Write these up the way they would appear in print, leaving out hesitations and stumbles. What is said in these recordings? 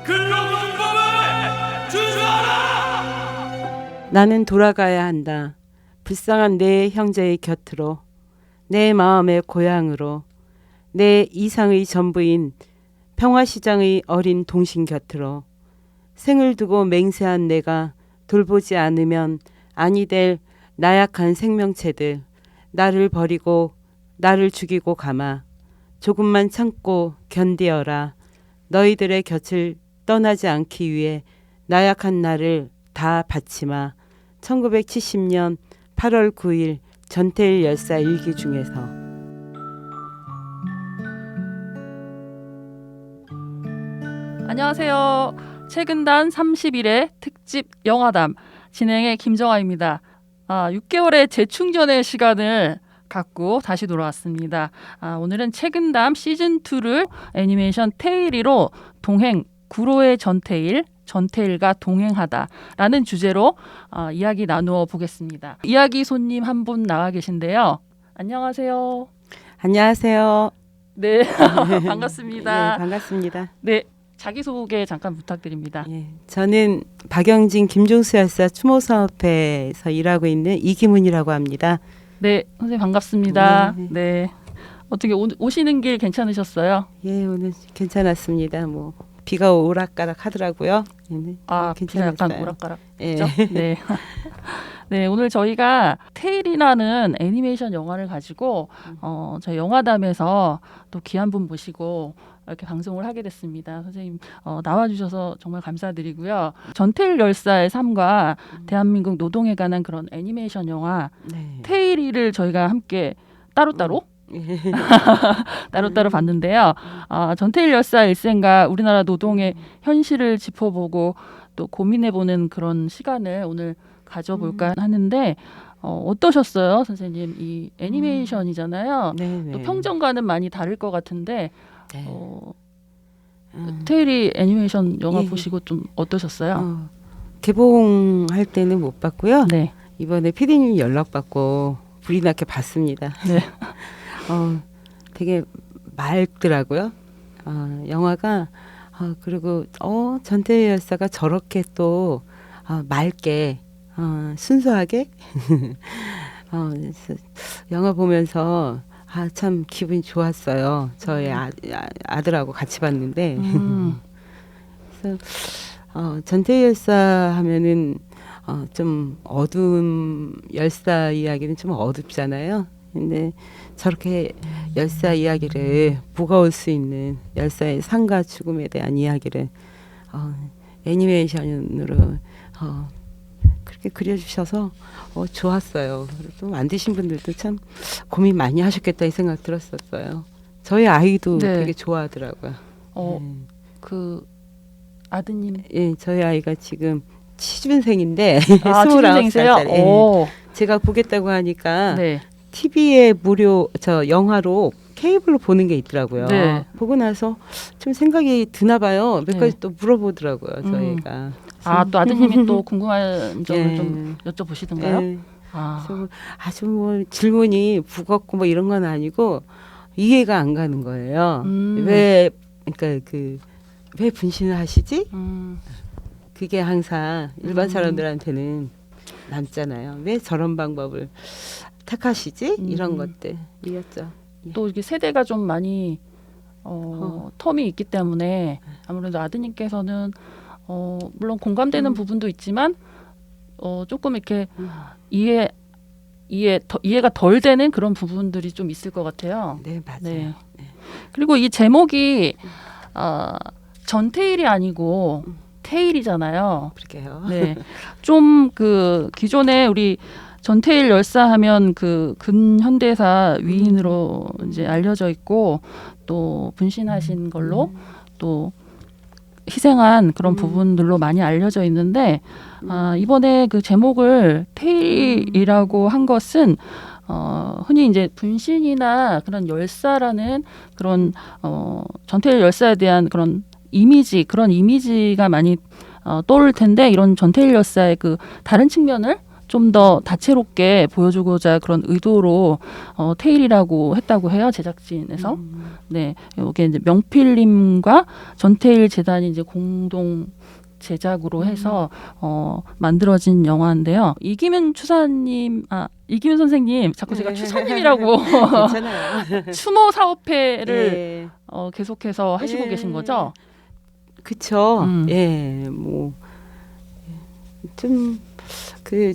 근로금법을 준수하라. 나는 돌아가야 한다. 불쌍한 내 형제의 곁으로, 내 마음의 고향으로, 내 이상의 전부인 평화시장의 어린 동신 곁으로. 생을 두고 맹세한 내가 돌보지 않으면 아니 될 나약한 생명체들, 나를 버리고 나를 죽이고 가마. 조금만 참고 견디어라. 너희들의 곁을 떠나지 않기 위해 나약한 나를 다 바치마. 1970년 8월 9일 전태일 열사 일기 중에서. 안녕하세요. 최근단 30일의 특집 영화담 진행의 김정아입니다. 6개월의 재충전의 시간을 갖고 다시 돌아왔습니다. 오늘은 최근담 시즌2를 애니메이션 테일이로 동행, 구로의 전태일, 전태일과 동행하다라는 주제로 이야기 나누어 보겠습니다. 이야기 손님 한 분 나와 계신데요. 안녕하세요. 안녕하세요. 네, 반갑습니다. 예, 반갑습니다. 네, 자기소개 잠깐 부탁드립니다. 예, 저는 박영진 김종수 열사 추모사업회에서 일하고 있는 이기문이라고 합니다. 네, 선생님 반갑습니다. 네. 네. 어떻게 오시는 길 괜찮으셨어요? 예, 오늘 괜찮았습니다. 뭐 비가 오락가락 하더라고요. 예, 비가 약간 괜찮았어요. 오락가락. 예. 네. 네, 오늘 저희가 테일이라는 애니메이션 영화를 가지고 저희 영화담에서 또 귀한 분 모시고 이렇게 방송을 하게 됐습니다. 선생님 나와주셔서 정말 감사드리고요. 전태일 열사의 삶과 대한민국 노동에 관한 그런 애니메이션 영화 네. 테일이를 저희가 함께 따로따로 따로따로 봤는데요. 전태일 열사 일생과 우리나라 노동의 현실을 짚어보고 또 고민해보는 그런 시간을 오늘 가져볼까 하는데 어떠셨어요, 선생님? 이 애니메이션이잖아요. 네, 또 평전과는 많이 다를 것 같은데 네. 테일이 애니메이션 영화 예. 보시고 좀 어떠셨어요? 개봉할 때는 못 봤고요. 네. 이번에 피디님 연락받고 불이 나게 봤습니다. 네. 되게 맑더라고요. 영화가 그리고 전태일 열사가 저렇게 또 맑게 순수하게 그래서 영화 보면서 참 기분이 좋았어요. 저희 아들하고 같이 봤는데 그래서 전태일 열사 하면은 좀 어두운 열사 이야기는 좀 어둡잖아요. 근데 저렇게 열사 이야기를 무거울 수 있는 열사의 삶과 죽음에 대한 이야기를 애니메이션으로 그렇게 그려주셔서 좋았어요. 또 만드신 분들도 참 고민 많이 하셨겠다 이 생각 들었었어요. 저희 아이도 네. 되게 좋아하더라고요. 그 아드님 예, 저희 아이가 지금 취준생인데 취준생이세요? 29살짜리. 오. 제가 보겠다고 하니까 네. TV에 무료 영화로 케이블로 보는 게 있더라고요. 네. 보고 나서 좀 생각이 드나 봐요. 몇 네. 가지 또 물어보더라고요. 저희가. 또 아드님이 또 궁금한 점을 예. 좀 여쭤보시던가요? 예. 그래서 아주 뭐 질문이 무겁고 뭐 이런 건 아니고 이해가 안 가는 거예요. 왜 그러니까 왜 분신을 하시지? 그게 항상 일반 사람들한테는 남잖아요. 왜 저런 방법을 택하시지? 이런 것들이었죠. 또 이렇게 세대가 좀 많이 텀이 있기 때문에 아무래도 아드님께서는 물론 공감되는 부분도 있지만 조금 이렇게 이해가 덜 되는 그런 부분들이 좀 있을 것 같아요. 네, 맞아요. 네. 네. 그리고 이 제목이 전태일이 아니고 테일이잖아요. 그렇게요. 네. 좀 그 기존에 우리 전태일 열사하면 그 근현대사 위인으로 이제 알려져 있고 또 분신하신 걸로 또 희생한 그런 부분들로 많이 알려져 있는데 이번에 그 제목을 테일이라고 한 것은 흔히 이제 분신이나 그런 열사라는 그런 전태일 열사에 대한 그런 이미지, 그런 이미지가 많이 떠오를 텐데 이런 전태일 열사의 그 다른 측면을 좀 더 다채롭게 보여주고자 그런 의도로 테일이라고 했다고 해요, 제작진에서. 네, 이게 이제 명필님과 전태일 재단이 이제 공동 제작으로 해서 만들어진 영화인데요. 이기문 선생님, 자꾸 제가 네. 추선님이라고 괜찮아요. 추모 사업회를 예. 계속해서 하시고 예. 계신 거죠? 그쵸. 예, 뭐 좀 그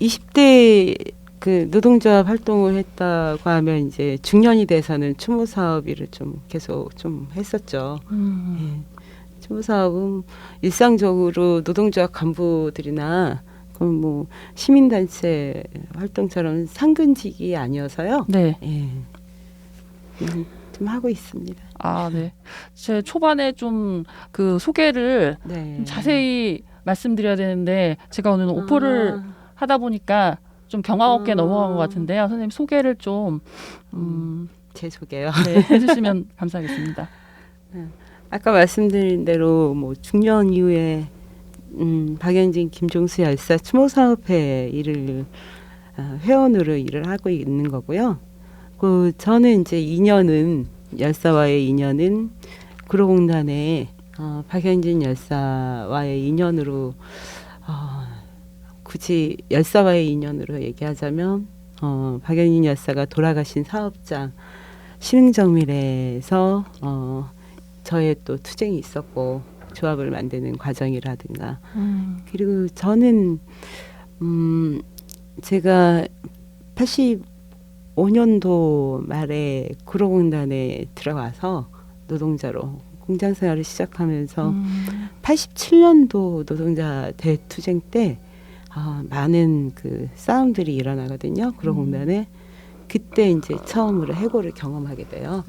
20대 그 노동조합 활동을 했다고 하면 이제 중년이 돼서는 추모 사업일을 좀 계속 좀 했었죠. 예. 추모 사업은 일상적으로 노동조합 간부들이나 그럼 뭐 시민단체 활동처럼 상근직이 아니어서요. 네. 예. 좀 하고 있습니다. 아, 네. 제 초반에 좀 그 소개를 네. 좀 자세히 말씀드려야 되는데 제가 오늘 오퍼를 하다 보니까 좀 경황 없게 넘어간 것 같은데요. 선생님 소개를 좀 제 소개요. 네, 해주시면 감사하겠습니다. 아까 말씀드린 대로 뭐 중년 이후에 박연진 김종수 열사 추모사업회 일을 회원으로 일을 하고 있는 거고요. 그 저는 이제 인연은 열사와의 인연은 구로공단에 박연진 열사와의 인연으로 굳이 열사와의 인연으로 얘기하자면 박연진 열사가 돌아가신 사업장 신흥정밀에서 저의 또 투쟁이 있었고 조합을 만드는 과정이라든가 그리고 저는 제가 85년도 말에 구로공단에 들어가서 노동자로 공장 생활을 시작하면서 87년도 노동자 대투쟁 때 많은 그 싸움들이 일어나거든요. 구로공단에 그때 이제 처음으로 해고를 경험하게 돼요.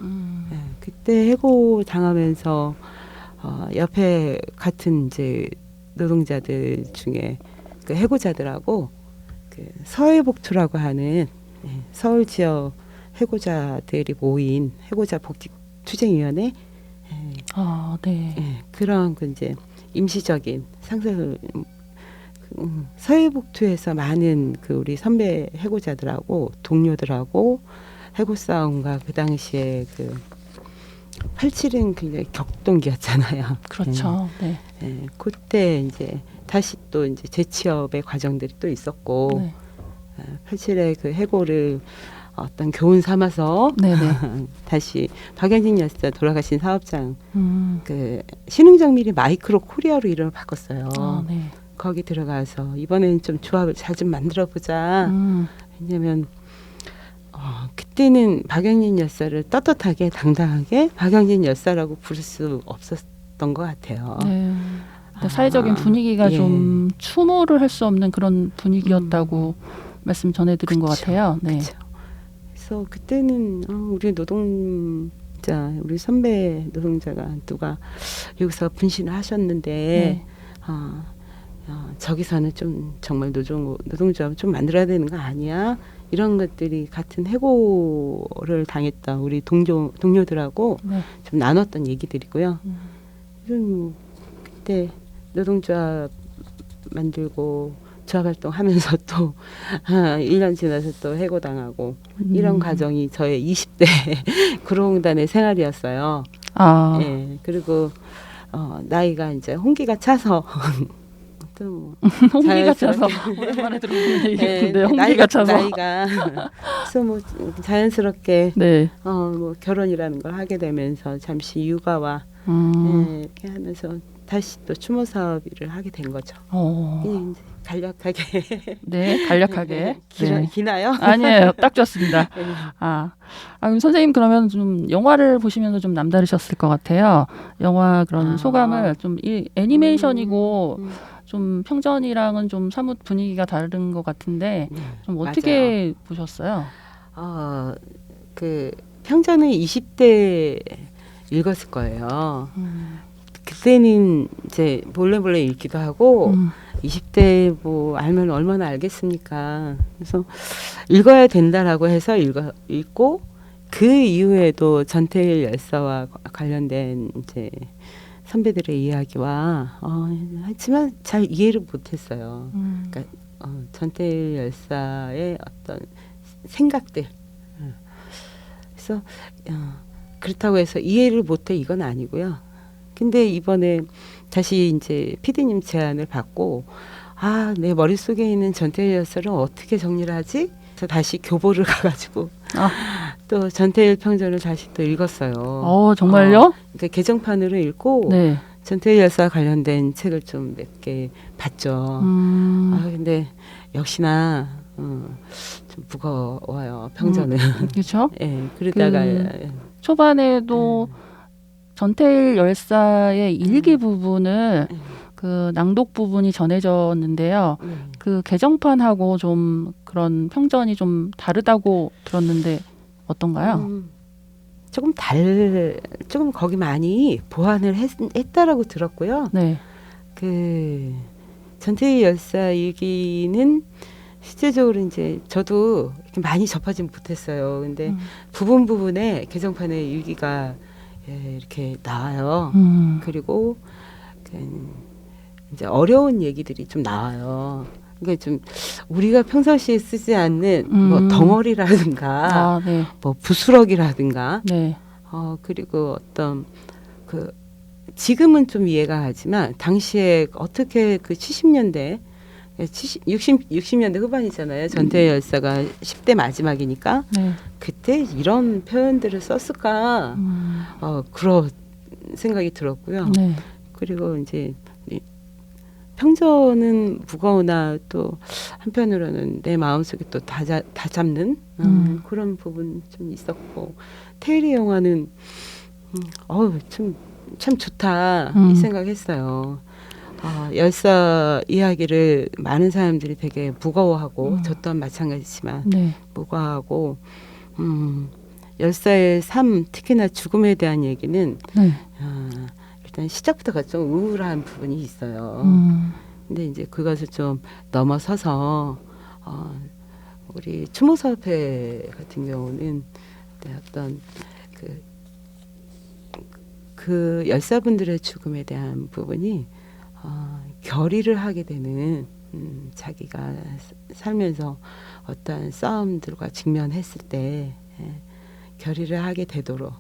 네, 그때 해고 당하면서 옆에 같은 이제 노동자들 중에 그 해고자들하고 그 서해복투라고 하는 서울 지역 해고자들이 모인 해고자 복지 투쟁위원회 네. 그런 그 이제 임시적인 상설 서해복투에서 많은 그 우리 선배 해고자들하고 동료들하고 해고 싸움과 그 당시에 그 87은 굉장히 격동기였잖아요. 그렇죠. 네. 그때 이제 다시 또 이제 재취업의 과정들이 또 있었고 네. 87의 그 해고를 어떤 교훈 삼아서 다시 박연진 열사 돌아가신 사업장 그 신흥정밀이 마이크로 코리아로 이름을 바꿨어요. 네. 거기 들어가서 이번에는 좀 조합을 잘 좀 만들어 보자. 왜냐면 그때는 박연진 열사를 떳떳하게 당당하게 박연진 열사라고 부를 수 없었던 것 같아요. 네. 사회적인 분위기가 좀 추모를 할 수 없는 그런 분위기였다고 말씀 전해드린 것 같아요. 네. 그쵸. 그래서 그때는 우리 노동자, 우리 선배 노동자가 누가 여기서 분신을 하셨는데 저기서는 좀 정말 노동조합 좀 만들어야 되는 거 아니야? 이런 것들이 같은 해고를 당했던 우리 동료들하고 좀 나눴던 얘기들이고요. 뭐 그때 노동조합 만들고 조합활동 하면서 또 1년 지나서 또 해고당하고 이런 과정이 저의 20대 구로공단의 생활이었어요. 예, 그리고 나이가 이제 홍기가 차서 또 뭐 홍기가 차서 오랜만에 들어보는 얘기인데 홍기가 차서 나이가 그래서 뭐 자연스럽게 뭐 결혼이라는 걸 하게 되면서 잠시 육아와 이렇게 하면서 다시 또 추모 사업 일을 하게 된 거죠. 이제 간략하게. 네, 간략하게. 기나요? 아니에요, 딱 좋습니다. 그럼 선생님 그러면 좀 영화를 보시면서 좀 남다르셨을 것 같아요. 영화 그런 소감을 좀 이 애니메이션이고 좀 평전이랑은 좀 사뭇 분위기가 다른 것 같은데 좀 어떻게 보셨어요? 그 평전은 20대 읽었을 거예요. 그때는 이제 몰래 읽기도 하고 20대 뭐 알면 얼마나 알겠습니까. 그래서 읽어야 된다라고 해서 읽고 그 이후에도 전태일 열사와 관련된 이제 선배들의 이야기와 하지만 잘 이해를 못했어요. 그러니까 전태일 열사의 어떤 생각들. 그래서 그렇다고 해서 이해를 못해 이건 아니고요. 근데 이번에 다시 이제 PD님 제안을 받고 내 머릿속에 있는 전태일 열사를 어떻게 정리를 하지? 그래서 다시 교보를 가가지고 또 전태일 평전을 다시 또 읽었어요. 정말요? 그러니까 개정판으로 읽고 네. 전태일 열사 관련된 책을 좀 몇 개 봤죠. 근데 역시나 좀 무거워요. 평전은. 그렇죠. 예, 그러다가 초반에도 전태일 열사의 일기 부분을 그 낭독 부분이 전해졌는데요. 그 개정판하고 좀 그런 평전이 좀 다르다고 들었는데 어떤가요? 조금 거기 많이 보완을 했다라고 들었고요. 네. 그 전태일 열사 일기는 실제적으로 이제 저도 이렇게 많이 접하진 못했어요. 근데 부분에 개정판에 일기가 이렇게 나와요. 그리고 이제 어려운 얘기들이 좀 나와요. 그러니까 좀 우리가 평상시에 쓰지 않는 뭐 덩어리라든가 네. 뭐 부스러기라든가 네. 그리고 어떤 그 지금은 좀 이해가 가지만 당시에 어떻게 그 70년대 60년대 후반이잖아요. 전태일 열사가 10대 마지막이니까 네. 그때 이런 표현들을 썼을까 그런 생각이 들었고요. 네. 그리고 이제 평전은 무거우나 또 한편으로는 내 마음속에 또 다 잡는 그런 부분 좀 있었고 테일의 영화는 참 좋다 이 생각했어요. 열사 이야기를 많은 사람들이 되게 무거워하고 저 또한 마찬가지지만 네. 무거워하고 열사의 삶 특히나 죽음에 대한 얘기는 네. 일단 시작부터가 좀 우울한 부분이 있어요. 근데 이제 그것을 좀 넘어서서 우리 추모사업회 같은 경우는 어떤 그 열사분들의 죽음에 대한 부분이 결의를 하게 되는 자기가 살면서 어떤 싸움들과 직면했을 때 결의를 하게 되도록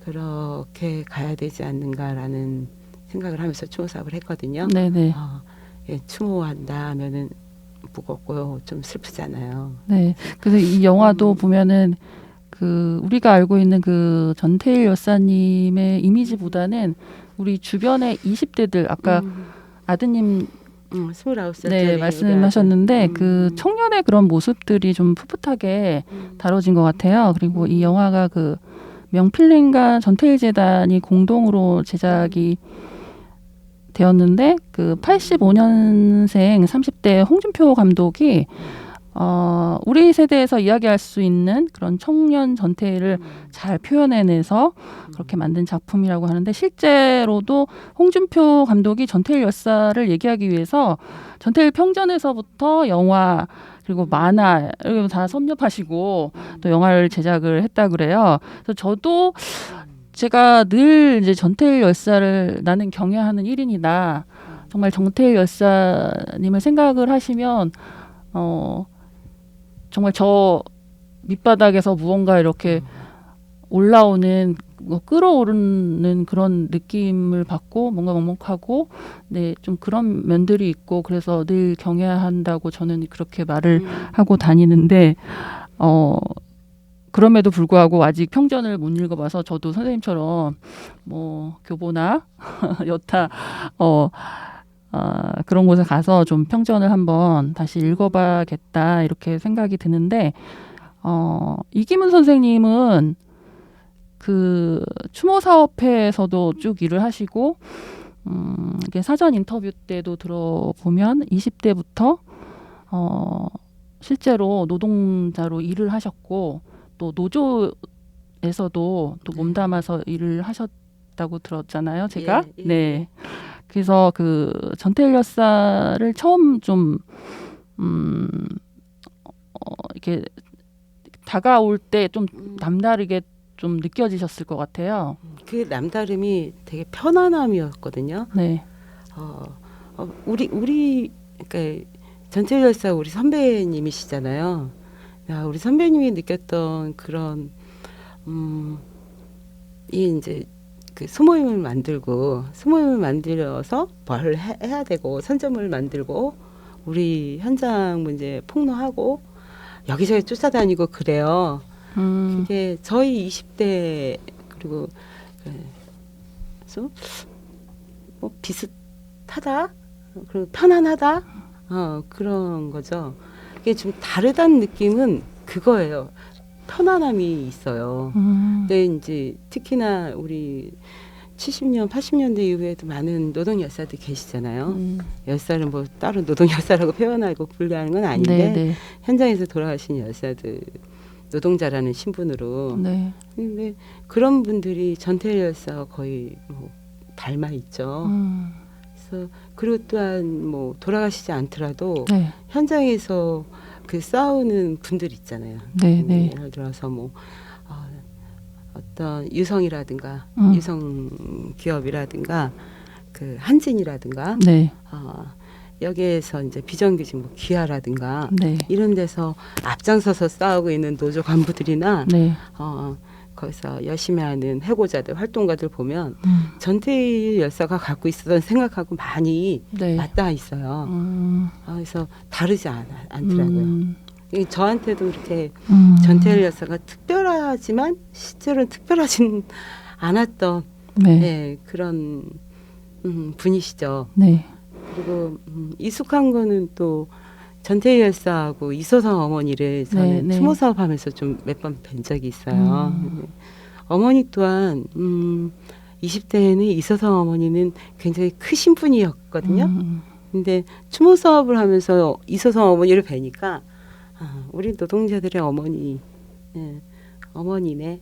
그렇게 가야 되지 않는가라는 생각을 하면서 추모사업을 했거든요. 네네. 추모한다 하면은 무겁고 좀 슬프잖아요. 네. 그래서 이 영화도 보면은 그 우리가 알고 있는 그 전태일 열사님의 이미지보다는 우리 주변의 20대들 아까 아드님 29살 네, 말씀하셨는데 그 청년의 그런 모습들이 좀 풋풋하게 다뤄진 것 같아요. 그리고 이 영화가 그 명필린과 전태일 재단이 공동으로 제작이 되었는데 그 85년생 30대 홍준표 감독이 우리 세대에서 이야기할 수 있는 그런 청년 전태일을 잘 표현해내서 그렇게 만든 작품이라고 하는데 실제로도 홍준표 감독이 전태일 열사를 얘기하기 위해서 전태일 평전에서부터 영화 그리고 만화 이런 다 섭렵하시고 또 영화를 제작을 했다 그래요. 그래서 저도 제가 늘 이제 전태일 열사를 나는 경애하는 1인이다. 정말 전태일 열사님을 생각을 하시면 정말 저 밑바닥에서 무언가 이렇게 올라오는 끌어오르는 그런 느낌을 받고 뭔가 먹먹하고 네, 좀 그런 면들이 있고 그래서 늘 경외한다고 저는 그렇게 말을 하고 다니는데 그럼에도 불구하고 아직 평전을 못 읽어봐서 저도 선생님처럼 뭐 교보나 여타 그런 곳에 가서 좀 평전을 한번 다시 읽어봐야겠다 이렇게 생각이 드는데 이기문 선생님은 그 추모사업회에서도 쭉 일을 하시고 이게 사전 인터뷰 때도 들어보면 20대부터 실제로 노동자로 일을 하셨고 또 노조에서도 또 몸담아서 일을 하셨다고 들었잖아요. 제가 네. 그래서 그 전태일 열사를 처음 좀 이렇게 다가올 때 좀 남다르게 좀 느껴지셨을 것 같아요. 그 남다름이 되게 편안함이었거든요. 네. 우리 그러니까 전태일 열사 우리 선배님이시잖아요. 야, 우리 선배님이 느꼈던 그런 이 이제 그 소모임을 만들어서 뭘 해야 되고 선점을 만들고 우리 현장 문제 폭로하고 여기저기 쫓아다니고 그래요. 그게 저희 20대 그리고 그래서 뭐 비슷하다 그리고 편안하다 그런 거죠. 이게 좀 다르다는 느낌은 그거예요. 편안함이 있어요. 근데 이제 특히나 우리 70년, 80년대 이후에도 많은 노동 열사들 계시잖아요. 열사는 뭐 따로 노동 열사라고 표현하고 분류하는 건 아닌데 네. 현장에서 돌아가신 열사들 노동자라는 신분으로. 네. 근데 그런 분들이 전태일 열사와 거의 뭐 닮아 있죠. 그래서 그리고 또한 뭐 돌아가시지 않더라도 네. 현장에서 그 싸우는 분들 있잖아요. 네, 네. 예를 들어서 뭐 어떤 유성이라든가 유성 기업이라든가 그 한진이라든가 네. 여기에서 이제 비정규직 뭐 기아라든가 네. 이런 데서 앞장서서 싸우고 있는 노조 간부들이나 네. 거기서 열심히 하는 해고자들 활동가들 보면 전태일 열사가 갖고 있었던 생각하고 많이 네. 맞닿아 있어요. 그래서 다르지 않더라고요. 저한테도 이렇게 전태일 열사가 특별하지만 실제로는 특별하진 않았던 네. 네, 그런 분이시죠. 네. 그리고 익숙한 거는 또 전태일 열사하고 이소성 어머니를 저는 네, 네. 추모 사업하면서 좀 몇 번 뵌 적이 있어요. 어머니 또한 20대에는 이소성 어머니는 굉장히 크신 분이었거든요. 근데 추모 사업을 하면서 이소성 어머니를 뵈니까 우리 노동자들의 어머니, 어머니네,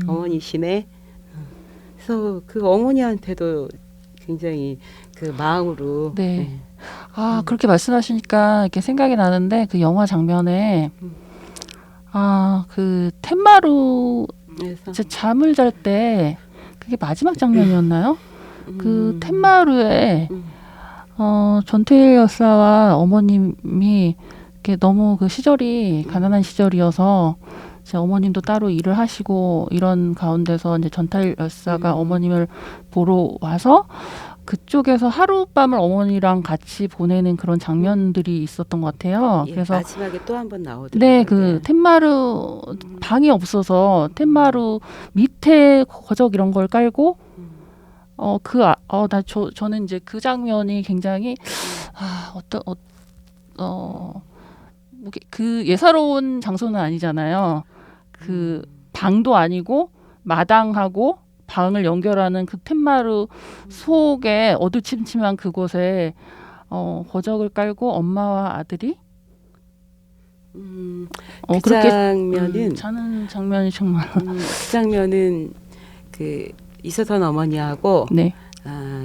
어머니시네. 그래서 그 어머니한테도 굉장히 그 마음으로. 네. 그렇게 말씀하시니까 이렇게 생각이 나는데 그 영화 장면에 그 텐마루 그래서 잠을 잘 때 그게 마지막 장면이었나요? 그 텐마루에 전태일 여사와 어머님이 이렇게 너무 그 시절이 가난한 시절이어서 제 어머님도 따로 일을 하시고 이런 가운데서 이제 전태일 여사가 어머님을 보러 와서 그쪽에서 하룻밤을 어머니랑 같이 보내는 그런 장면들이 있었던 것 같아요. 예, 그래서 마지막에 또 한 번 나오더라고요. 네, 그 텐마루 방이 없어서 텐마루 밑에 거적 이런 걸 깔고 저는 이제 그 장면이 굉장히 그 예사로운 장소는 아니잖아요. 그 방도 아니고 마당하고 방을 연결하는 그 텐마루 속에 어두침침한 그곳에 거적을 깔고 엄마와 아들이 그 그렇게 장면은 자는 장면이 정말 그 장면은 그 이서선 어머니하고 네.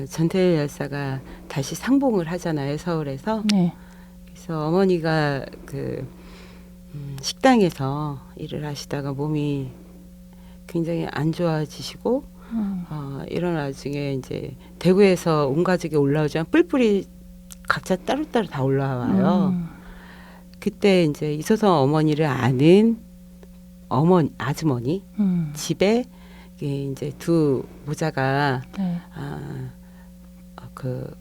전태일 열사가 다시 상봉을 하잖아요, 서울에서. 네. 그래서 어머니가 그 식당에서 일을 하시다가 몸이 굉장히 안 좋아지시고 이런 와중에 이제 대구에서 온 가족이 올라오지만 뿔뿔이 각자 따로따로 다 올라와요. 그때 이제 이소성 어머니를 아는 아주머니 집에 이제 두 모자가 네.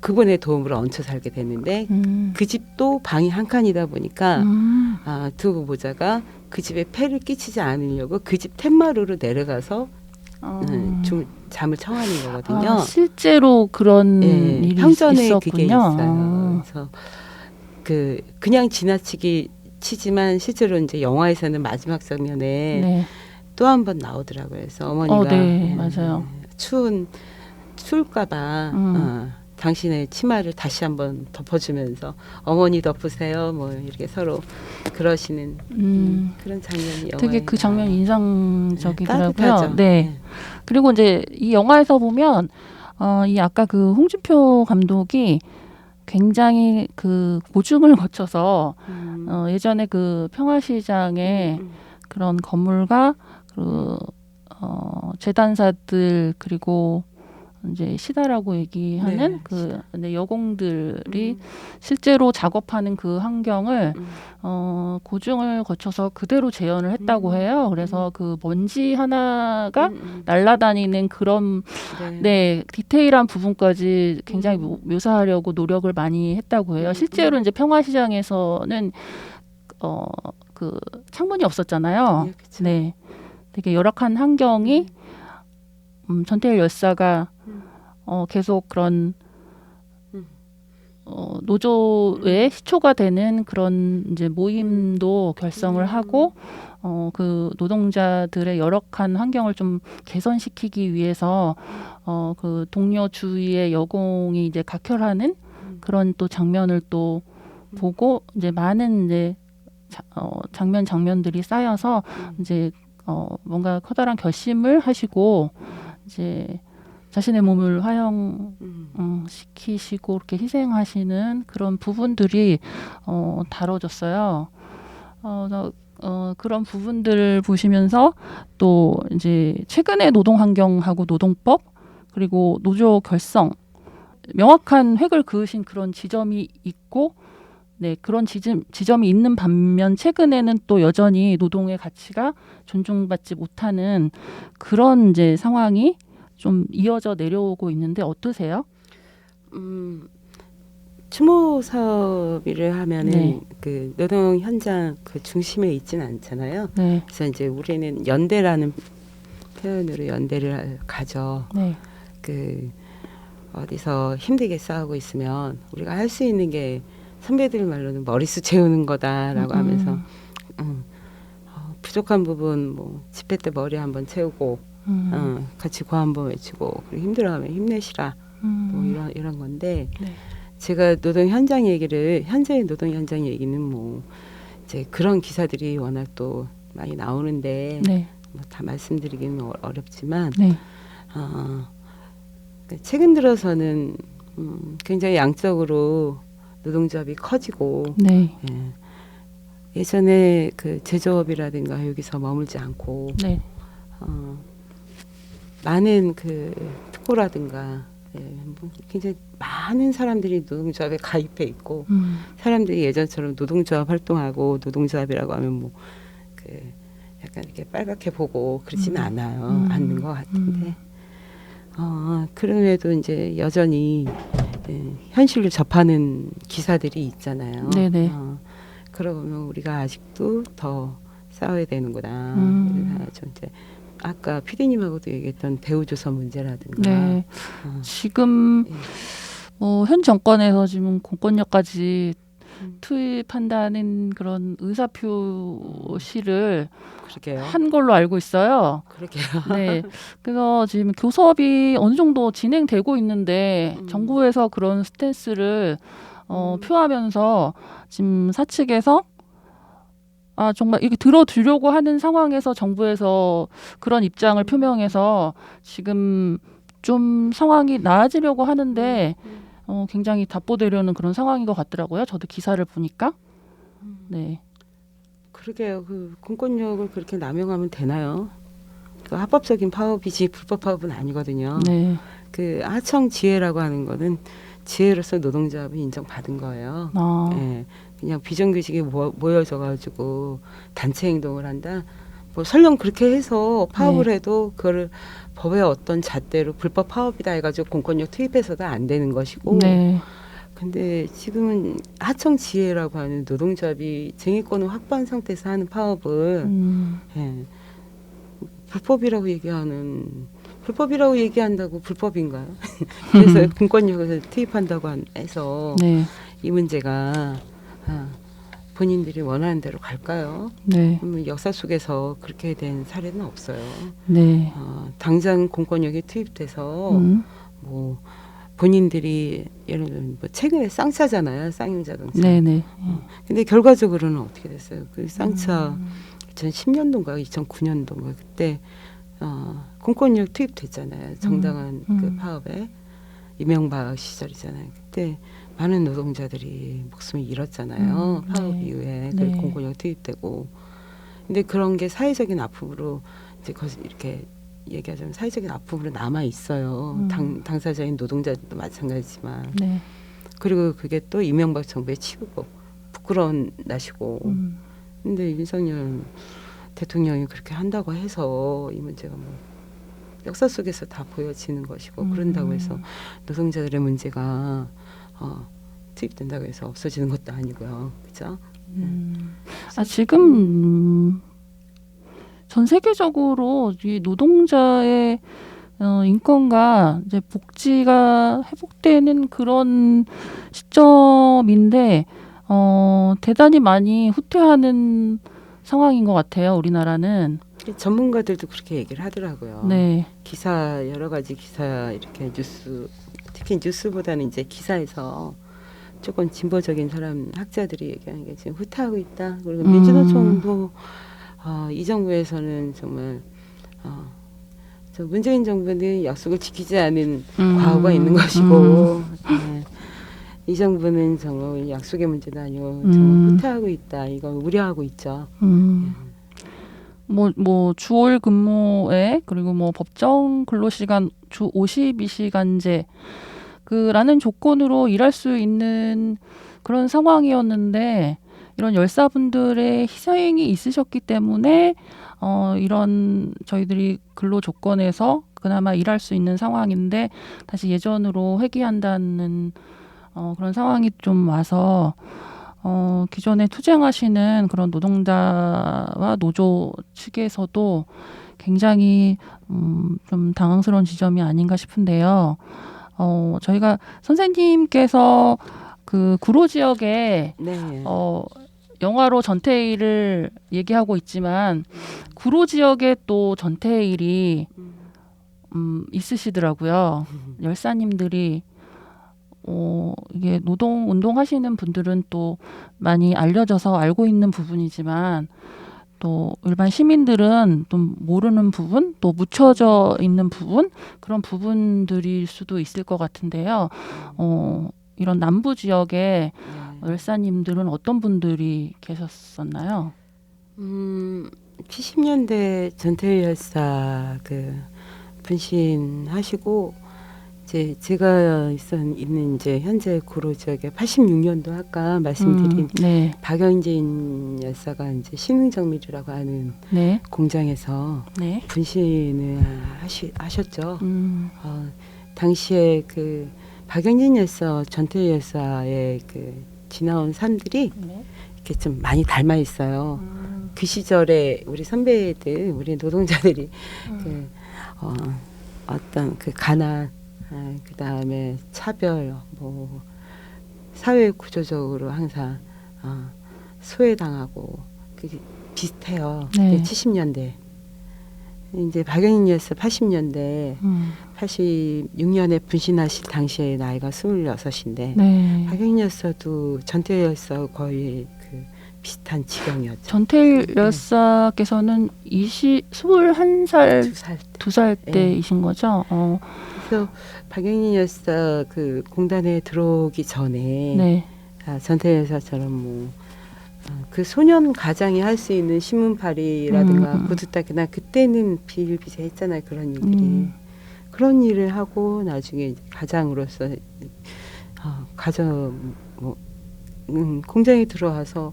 그분의 도움으로 얹혀 살게 됐는데 그 집도 방이 한 칸이다 보니까 두 모자가 그 집에 폐를 끼치지 않으려고 그 집 텐마루로 내려가서 잠을 청하는 거거든요. 실제로 그런 일이 평전에 있었군요. 그게 있어요. 그래서 그냥 치지만 실제로 이제 영화에서는 마지막 장면에 네. 또 한 번 나오더라고요. 그래서 어머니가 네, 맞아요. 추울까봐 당신의 치마를 다시 한번 덮어주면서 어머니 덮으세요. 뭐 이렇게 서로 그러시는 그런 장면이 영화에 되게 그 장면이 인상적이더라고요. 따뜻하죠. 네. 그리고 이제 이 영화에서 보면 이 아까 그 홍준표 감독이 굉장히 그 고증을 거쳐서 예전에 그 평화시장에 그런 건물과 그 재단사들 그리고 이제 시다라고 얘기하는 네, 그 네, 여공들이 실제로 작업하는 그 환경을 고증을 거쳐서 그대로 재현을 했다고 해요. 그래서 그 먼지 하나가 날아다니는 그런 네. 네, 디테일한 부분까지 굉장히 묘사하려고 노력을 많이 했다고 해요. 실제로 이제 평화시장에서는 그 창문이 없었잖아요. 예, 그쵸. 네, 되게 열악한 환경이 전태일 열사가 계속 그런 노조의 시초가 되는 그런 이제 모임도 결성을 하고 그 노동자들의 열악한 환경을 좀 개선시키기 위해서 그 동료 주위의 여공이 이제 각혈하는 그런 또 장면을 또 보고 이제 많은 이제 장면들이 쌓여서 이제 뭔가 커다란 결심을 하시고 이제 자신의 몸을 시키시고 이렇게 희생하시는 그런 부분들이 다뤄졌어요. 그런 부분들을 보시면서 또 이제 최근의 노동 환경하고 노동법 그리고 노조 결성 명확한 획을 그으신 그런 지점이 있고 네, 그런 지점이 있는 반면 최근에는 또 여전히 노동의 가치가 존중받지 못하는 그런 이제 상황이 좀 이어져 내려오고 있는데 어떠세요? 추모 사업을 하면은 네. 그 노동 현장 그 중심에 있지는 않잖아요. 네. 그래서 이제 우리는 연대라는 표현으로 연대를 가져. 네. 그 어디서 힘들게 싸우고 있으면 우리가 할 수 있는 게 선배들 말로는 머리수 채우는 거다라고 하면서 부족한 부분 뭐 집회 때 머리 한번 채우고 같이 구 한번 외치고 그리고 힘들어하면 힘내시라 뭐 이런 건데 네. 제가 노동 현장 얘기를 현재의 노동 현장 얘기는 뭐 이제 그런 기사들이 워낙 또 많이 나오는데 네. 뭐 다 말씀드리기는 어렵지만 네. 최근 들어서는 굉장히 양적으로 노동조합이 커지고 네. 예전에 그 제조업이라든가 여기서 머물지 않고 네. 많은 그 특보라든가 뭐 굉장히 많은 사람들이 노동조합에 가입해 있고 사람들이 예전처럼 노동조합 활동하고 노동조합이라고 하면 뭐 그 약간 이렇게 빨갛게 보고 그러지는 않아요. 않는 것 같은데 그럼에도 이제 여전히 현실을 접하는 기사들이 있잖아요. 네네. 그러고 보면 우리가 아직도 더 싸워야 되는구나. 그래서 좀 이제 아까 피디님하고도 얘기했던 대우조선 문제라든가. 네. 지금 현 정권에서 지금 공권력까지 투입한다는 그런 의사표시를 그러게요. 한 걸로 알고 있어요. 그러게요. 네. 그래서 지금 교섭이 어느 정도 진행되고 있는데 정부에서 그런 스탠스를 표하면서 지금 사측에서 정말 이게 들어주려고 하는 상황에서 정부에서 그런 입장을 표명해서 지금 좀 상황이 나아지려고 하는데 굉장히 답보되려는 그런 상황인 것 같더라고요. 저도 기사를 보니까. 네. 그러게요. 그 공권력을 그렇게 남용하면 되나요? 그 합법적인 파업이지 불법 파업은 아니거든요. 네. 그 하청 지혜라고 하는 거는 지혜로서 노동조합이 인정받은 거예요. 예, 그냥 비정규직이 모여져가지고 단체 행동을 한다. 뭐 설령 그렇게 해서 파업을 해도 그거를 법의 어떤 잣대로 불법 파업이다 해가지고 공권력 투입해서도 안 되는 것이고. 네. 근데 지금은 하청 지혜라고 하는 노동조합이 쟁의권을 확보한 상태에서 하는 파업을 불법이라고 얘기한다고 불법인가요? 그래서 공권력을 투입한다고 해서 이 문제가 본인들이 원하는 대로 갈까요? 네. 역사 속에서 그렇게 된 사례는 없어요. 네. 당장 공권력이 투입돼서 뭐 본인들이 예를 들면 뭐 최근에 쌍차잖아요. 쌍용자동차. 네네. 근데 결과적으로는 어떻게 됐어요? 그 쌍차 2010년도인가 2009년도인가 그때 공권력 투입됐잖아요. 정당한 그 파업에 이명박 시절이잖아요. 그때 많은 노동자들이 목숨을 잃었잖아요. 파업 이후에 그 공권력 투입되고. 근데 그런 게 사회적인 아픔으로 이제 이렇게 얘기하자면 사회적인 아픔으로 남아 있어요. 당사자인 노동자들도 마찬가지지만. 네. 그리고 그게 또 이명박 정부에 치우고 부끄러운 나시고. 근데 윤석열 대통령이 그렇게 한다고 해서 이 문제가 뭐 역사 속에서 다 보여지는 것이고 그런다고 해서 노동자들의 문제가 투입된다고 해서 없어지는 것도 아니고요. 그죠? 지금 전 세계적으로 이 노동자의 인권과 이제 복지가 회복되는 그런 시점인데 대단히 많이 후퇴하는 상황인 것 같아요. 우리나라는. 전문가들도 그렇게 얘기를 하더라고요. 네. 기사 여러 가지 기사 이렇게 뉴스 특히 뉴스보다는 이제 기사에서 조금 진보적인 사람 학자들이 얘기하는 게 지금 후퇴하고 있다. 그리고 민주노총도 이 정부에서는 정말 저 문재인 정부는 약속을 지키지 않은 과오가 있는 것이고 네. 이 정부는 정말 약속의 문제도 아니고 정말 후퇴하고 있다. 이걸 우려하고 있죠. 뭐 주월 근무에 그리고 뭐 법정 근로시간 주 52시간제 그라는 조건으로 일할 수 있는 그런 상황이었는데 이런 열사분들의 희생이 있으셨기 때문에 이런 저희들이 근로 조건에서 그나마 일할 수 있는 상황인데 다시 예전으로 회귀한다는 그런 상황이 좀 와서 기존에 투쟁하시는 그런 노동자와 노조 측에서도 굉장히 좀 당황스러운 지점이 아닌가 싶은데요. 저희가 선생님께서 그 구로 지역에 네. 영화로 전태일을 얘기하고 있지만 구로 지역에 또 전태일이 있으시더라고요. 열사님들이 이게 노동 운동하시는 분들은 또 많이 알려져서 알고 있는 부분이지만 또 일반 시민들은 좀 모르는 부분, 또 묻혀져 있는 부분 그런 부분들일 수도 있을 것 같은데요. 이런 남부 지역에 열사님들은 어떤 분들이 계셨었나요? 70년대 전태일 열사 그 분신하시고 이제 제가 있는 이제 현재 구로 지역에 86년도 아까 말씀드린 네. 박영진 열사가 이제 신흥정밀이라고 하는 네. 공장에서 네. 분신을 하셨죠. 당시에 그 박영진 열사, 전태일 열사의 그 지나온 삶들이 네. 이렇게 좀 많이 닮아 있어요. 그 시절에 우리 선배들, 우리 노동자들이 그 어떤 그 가난, 그 다음에 차별, 뭐 사회 구조적으로 항상 소외당하고 그게 비슷해요. 네. 70년대. 이제 박영진 열사 80년대, 86년에 분신하실 당시에 나이가 26인데 네. 박영진 열사도 전태일 열사 거의 그 비슷한 지경이었죠. 전태일 열사께서는 21살, 2살 네. 때이신 거죠? 그래서 박영진 열사 그 공단에 들어오기 전에 네. 전태일 열사처럼 뭐 그 소년 가장이 할 수 있는 신문팔이라든가 구두닦이나 그때는 비일비재했잖아요. 그런 일들이. 그런 일을 하고 나중에 이제 가장으로서 가정 뭐 공장에 들어와서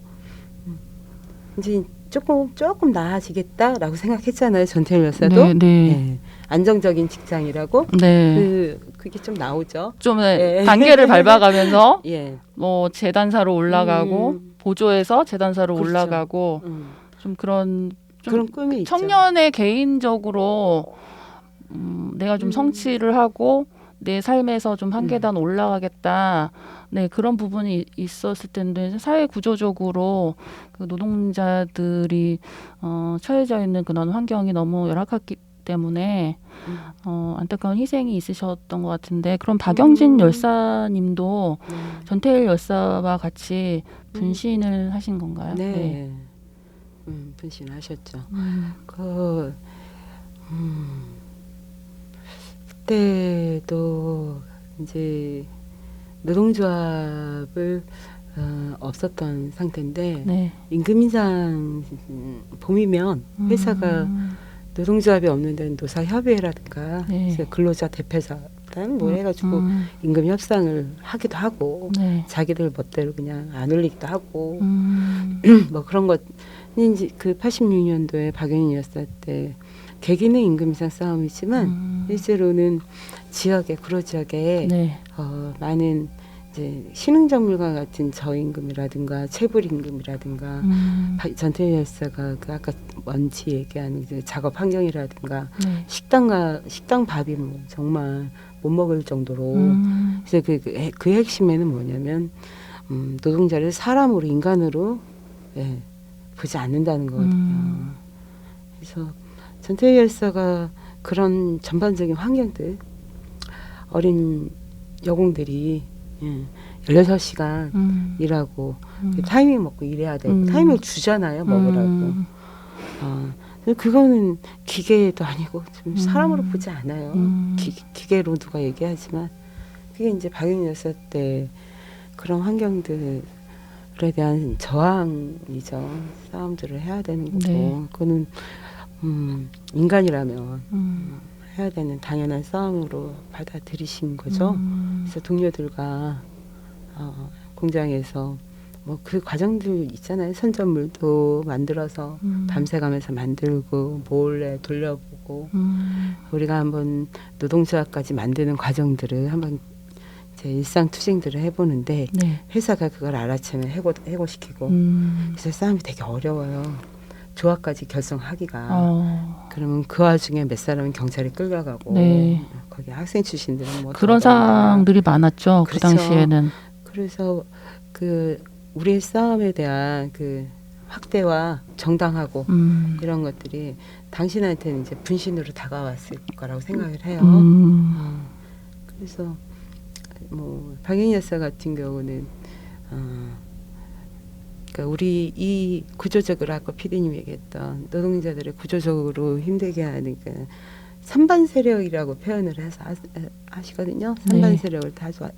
이제 조금 나아지겠다라고 생각했잖아요. 전태일 열사도. 네, 네. 안정적인 직장이라고. 네. 그게 좀 나오죠. 좀 단계를 밟아가면서 예. 뭐 재단사로 올라가고 보조에서 재단사로 그렇죠. 올라가고 좀 그런 그런 꿈이 있죠. 청년의 개인적으로 내가 좀 성취를 하고 내 삶에서 좀 한 계단 올라가겠다. 네, 그런 부분이 있었을 텐데 사회 구조적으로 그 노동자들이 처해져 있는 그런 환경이 너무 열악했기 때문에 안타까운 희생이 있으셨던 것 같은데 그럼 박영진 열사님도 전태일 열사와 같이 분신을 하신 건가요? 네, 네. 분신하셨죠. 그때도 이제 노동조합을 없었던 상태인데 네. 임금 인상 봄이면 회사가 노동조합이 없는 데는 노사협의회라든가 네. 근로자 대표사단 뭐 해가지고 임금 협상을 하기도 하고 네. 자기들 멋대로 그냥 안 올리기도 하고 뭐 그런 것 이제 그 86년도에 박영인이었을 때 계기는 임금 인상 싸움이지만 실제로는 지역에 구로 지역에 네. 많은 이제 신흥정물과 같은 저임금이라든가 체불임금이라든가 전태일 열사가 그 아까 먼지 얘기하는 이제 작업 환경이라든가 네. 식당 밥이 뭐 정말 못 먹을 정도로 그래서 그 핵심에는 뭐냐면 노동자를 사람으로 인간으로 보지 않는다는 거거든요. 그래서 전태일 열사가 그런 전반적인 환경들 어린 여공들이 16시간 일하고 타이밍 먹고 일해야 되고 타이밍을 주잖아요. 먹으라고. 그거는 기계도 아니고 좀 사람으로 보지 않아요. 기계로 누가 얘기하지만 그게 이제 박영이었을 때 그런 환경들에 대한 저항이죠. 싸움들을 해야 되는 거고 네. 그거는 인간이라면 해야 되는 당연한 싸움으로 받아들이신 거죠. 그래서 동료들과 공장에서 뭐 그 과정들 있잖아요. 선전물도 만들어서 밤새가면서 만들고 몰래 돌려보고 우리가 한번 노동조합까지 만드는 과정들을 한번 제 일상 투쟁들을 해보는데 네. 회사가 그걸 알아채면 해고시키고 그래서 싸움이 되게 어려워요. 조합까지 결성하기가 그러면 그 와중에 몇 사람은 경찰에 끌려가고 네. 거기 학생 출신들은 뭐 그런 상황들이 많았죠. 그 그렇죠. 당시에는. 그래서 그 우리의 싸움에 대한 그 확대와 정당하고 이런 것들이 당신한테는 이제 분신으로 다가왔을 거라고 생각을 해요. 그래서 뭐 박영희 여사 같은 경우는 그러니까 우리 이 구조적으로 아까 피디님이 얘기했던 노동자들을 구조적으로 힘들게 하는 그 선반 세력이라고 표현을 해서 하시거든요. 선반 네. 세력을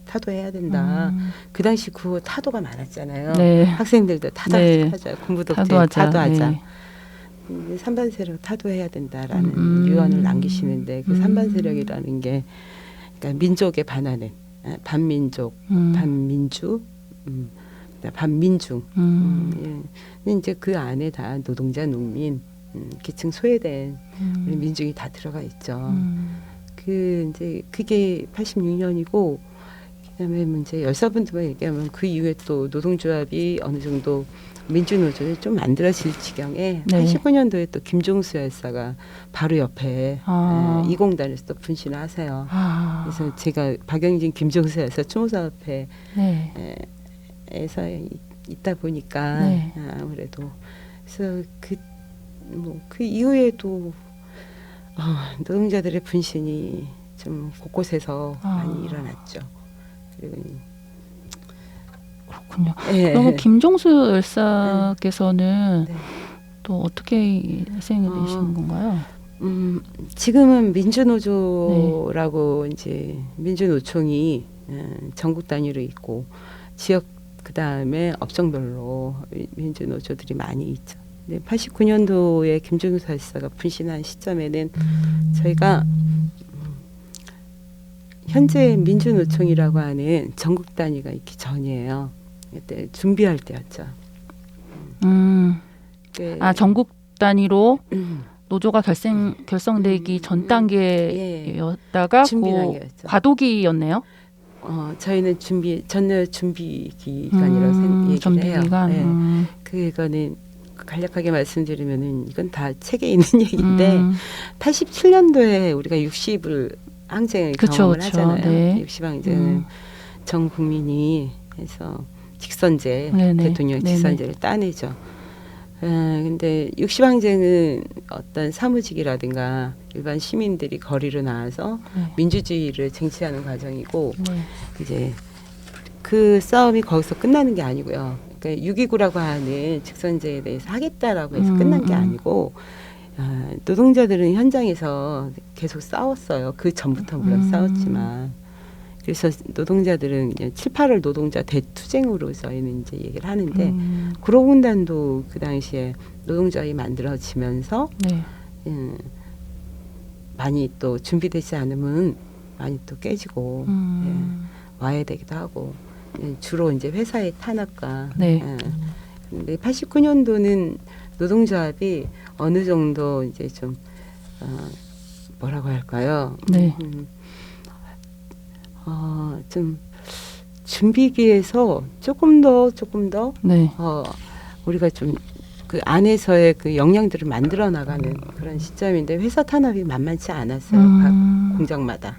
타도해야 된다. 그 당시 그 타도가 많았잖아요. 네. 학생들도 네. 타도하자. 공부도 타도하자. 타도하자. 네. 선반 세력 타도해야 된다라는 유언을 남기시는데 그 선반 세력이라는 게 그러니까 민족에 반하는 반민족, 반민주, 반민중. 예. 이제 그 안에 다 노동자, 농민, 계층 소외된 우리 민중이 다 들어가 있죠. 그 이제 그게 86년이고 그다음에 이제 열사분들만 얘기하면 그 이후에 또 노동조합이 어느 정도 민주노조에 좀 만들어질 지경에 네. 89년도에 또 김종수 열사가 바로 옆에 이 공단에서 또 분신을 하세요. 그래서 제가 박영진 김종수 열사 추모사업회 네. 에서 있다 보니까 네. 아무래도 그래서 그 이후에도 노동자들의 분신이 좀 곳곳에서 많이 일어났죠. 그리고 그렇군요. 네. 그러면 김종수 열사께서는 네. 또 어떻게 희생이 되신 건가요? 지금은 민주노조라고 이제 민주노총이 전국 단위로 있고 지역 그 다음에 업종별로 민주노조들이 많이 있죠. 근데 89년도에 김종수 열사가 분신한 시점에는 저희가 현재 민주노총이라고 하는 전국 단위가 있기 전이에요. 그때 준비할 때였죠. 전국 단위로 노조가 결성되기 전 단계였다가 과도기였네요. 저희는 전혀 준비 기간이라고 얘기를 해요. 기간. 네. 그거는 간략하게 말씀드리면은 이건 다 책에 있는 얘기인데 87년도에 우리가 60을 항쟁을 경험을 하잖아요. 네. 60항쟁은 전 국민이 해서 직선제 네네. 대통령 직선제를 따내죠. 근데 60항쟁은 어떤 사무직이라든가 일반 시민들이 거리로 나와서 민주주의를 쟁취하는 과정이고 이제 그 싸움이 거기서 끝나는 게 아니고요. 그러니까 6.29라고 하는 직선제에 대해서 하겠다라고 해서 끝난 게 아니고 노동자들은 현장에서 계속 싸웠어요. 그 전부터 물론 싸웠지만 그래서 노동자들은 7, 8월 노동자 대투쟁으로 저희는 이제 얘기를 하는데 구로공단도 그 당시에 노동조합이 만들어지면서 많이 또 준비되지 않으면 많이 또 깨지고 와야 되기도 하고 주로 이제 회사의 탄압과 네. 근데 89년도는 노동조합이 어느 정도 이제 좀 뭐라고 할까요? 네. 좀 준비기에서 조금 더 네. 우리가 좀 그 안에서의 그 역량들을 만들어 나가는 그런 시점인데 회사 탄압이 만만치 않았어요. 각 공장마다.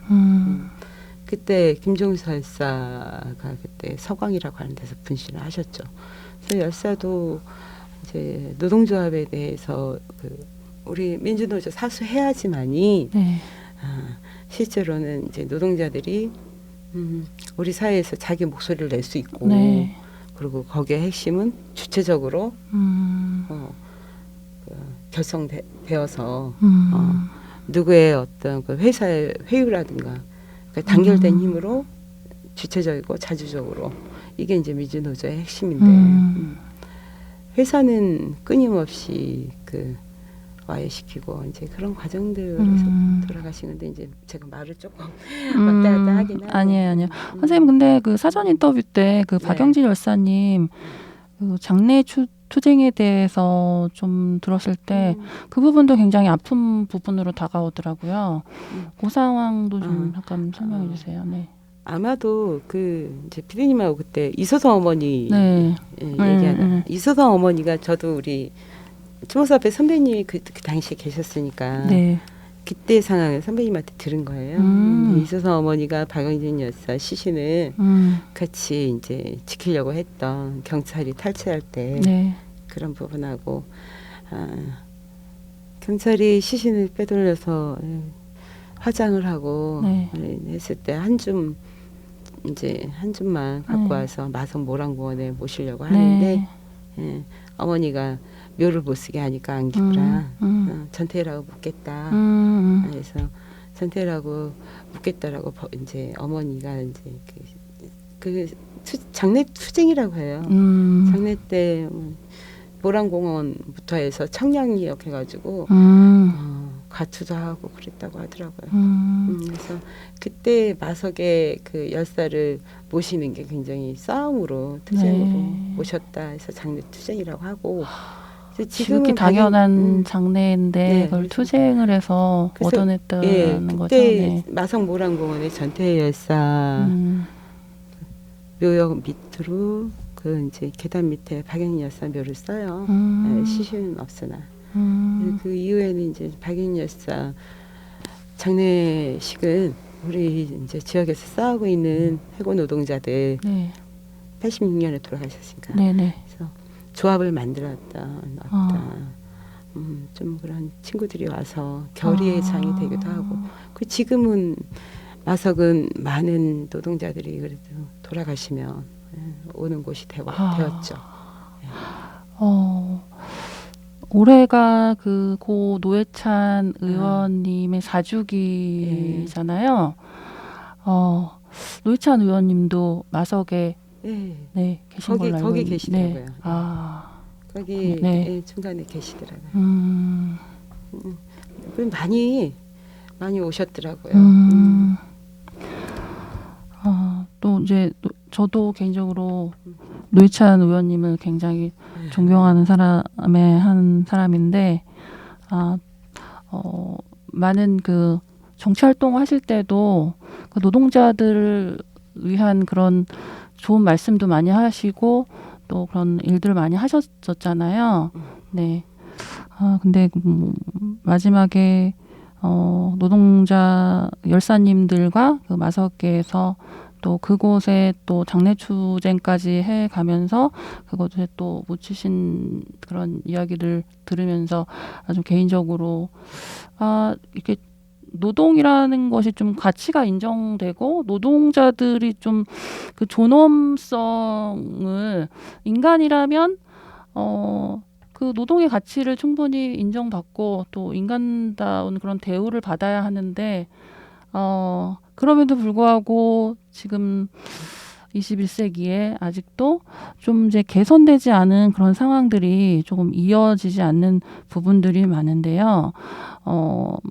그때 김종수 열사가 그때 서광이라고 하는 데서 분신을 하셨죠. 그래서 열사도 이제 노동조합에 대해서 그 우리 민주노조 사수해야지만이 네. 실제로는 이제 노동자들이 우리 사회에서 자기 목소리를 낼 수 있고 네. 그리고 거기에 핵심은 주체적으로 결성되어서 누구의 어떤 그 회사의 회유라든가 그러니까 단결된 힘으로 주체적이고 자주적으로 이게 이제 민주노조의 핵심인데 회사는 끊임없이 그 와해시키고 이제 그런 과정들에서 돌아가시는데 이제 제가 말을 조금 왔다 갔다 하긴 하고 아니에요. 선생님 근데 그 사전 인터뷰 때 그 네. 박영진 열사님 그 장래 투쟁에 대해서 좀 들었을 때 그 부분도 굉장히 아픈 부분으로 다가오더라고요. 그 상황도 좀 잠깐 설명해 주세요. 네. 아마도 그 이제 피디님하고 그때 이소성 어머니 네. 얘기하는 이소성 어머니가 저도 우리 추모사업회 선배님이 그 당시에 계셨으니까 네. 그때 상황을 선배님한테 들은 거예요. 이소성 어머니가 박영진 여사 시신을 같이 이제 지키려고 했던 경찰이 탈취할 때 네. 그런 부분하고 경찰이 시신을 빼돌려서 화장을 하고 네. 했을 때 한 줌만 갖고 와서 마성 모란공원에 모시려고 하는데 어머니가 묘를 못 쓰게 하니까 안기부라 전태라고 묻겠다. 그래서 전태라고 묻겠다라고 이제 어머니가 이제 그 장례 투쟁이라고 해요. 장례 때 모란공원부터 해서 청량리역 해가지고 가투도 하고 그랬다고 하더라고요. 그래서 그때 마석의 그 열사를 모시는 게 굉장히 싸움으로 투쟁으로 모셨다 해서 장례 투쟁이라고 하고 지극히 당연한 장례인데 그걸 투쟁을 해서 얻어냈다는 거죠. 그때 마석 모란공원의 전태일 열사 묘역 밑으로 그 이제 계단 밑에 박영진 열사 묘를 써요. 시신은 없으나. 그 이후에는 이제 박영진 열사 장례식은 우리 이제 지역에서 싸우고 있는 해고 노동자들 86년에 돌아가셨으니까. 그래서 조합을 만들었다. 좀 그런 친구들이 와서 결의의 장이 되기도 하고. 그 지금은 마석은 많은 노동자들이 그래도 돌아가시면 오는 곳이 되었죠. 올해가 그 고 노회찬 의원님의 4주기잖아요. 노회찬 의원님도 마석에 계신 걸로 알고 거기 있는데. 계시더라고요. 거기 중간에 계시더라고요. 많이 오셨더라고요. 또 이제 저도 개인적으로 노회찬 의원님을 굉장히 존경하는 한 사람인데 많은 그 정치 활동하실 때도 그 노동자들을 위한 그런 좋은 말씀도 많이 하시고 또 그런 일들을 많이 하셨었잖아요. 네. 근데 마지막에 노동자 열사님들과 그 마석계에서 또 그곳에 또 장례 투쟁까지 해 가면서 그곳에 또 묻히신 그런 이야기를 들으면서 아주 개인적으로 이렇게 노동이라는 것이 좀 가치가 인정되고 노동자들이 좀 그 존엄성을 인간이라면 그 노동의 가치를 충분히 인정받고 또 인간다운 그런 대우를 받아야 하는데 그럼에도 불구하고 지금 21세기에 아직도 좀 이제 개선되지 않은 그런 상황들이 조금 이어지지 않는 부분들이 많은데요.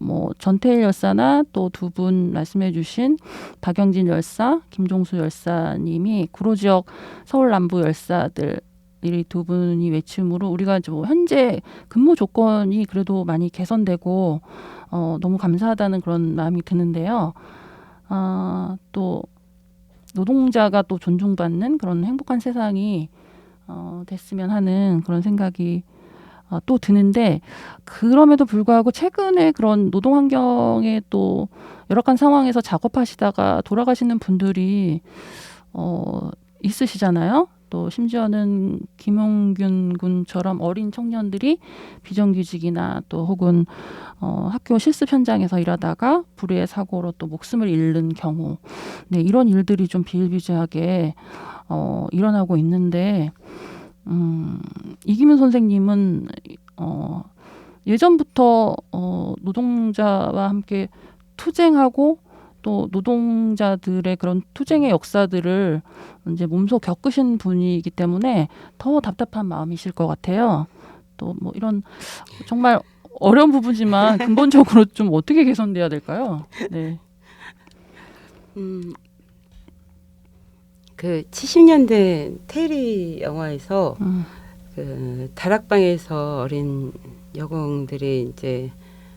뭐 전태일 열사나 또 두 분 말씀해주신 박영진 열사, 김종수 열사님이 구로 지역 서울 남부 열사들 이 두 분이 외침으로 우리가 뭐 현재 근무 조건이 그래도 많이 개선되고 너무 감사하다는 그런 마음이 드는데요. 또 노동자가 또 존중받는 그런 행복한 세상이 됐으면 하는 그런 생각이 또 드는데 그럼에도 불구하고 최근에 그런 노동 환경에 또 열악한 상황에서 작업하시다가 돌아가시는 분들이 있으시잖아요. 또 심지어는 김용균 군처럼 어린 청년들이 비정규직이나 또 혹은 학교 실습 현장에서 일하다가 불의의 사고로 또 목숨을 잃는 경우, 네, 이런 일들이 좀 비일비재하게 일어나고 있는데 이기문 선생님은 예전부터 노동자와 함께 투쟁하고 또 노동자들의 그런 투쟁의 역사들을 이제 몸소 겪으신 분이기 때문에 더 답답한 마음이실 것 같아요. 또 뭐 이런 정말 어려운 부분이지만 근본적으로 좀 어떻게 개선돼야 될까요? 네. 그 70년대 테리 영화에서 그 다락방에서 어린 여공들이 이제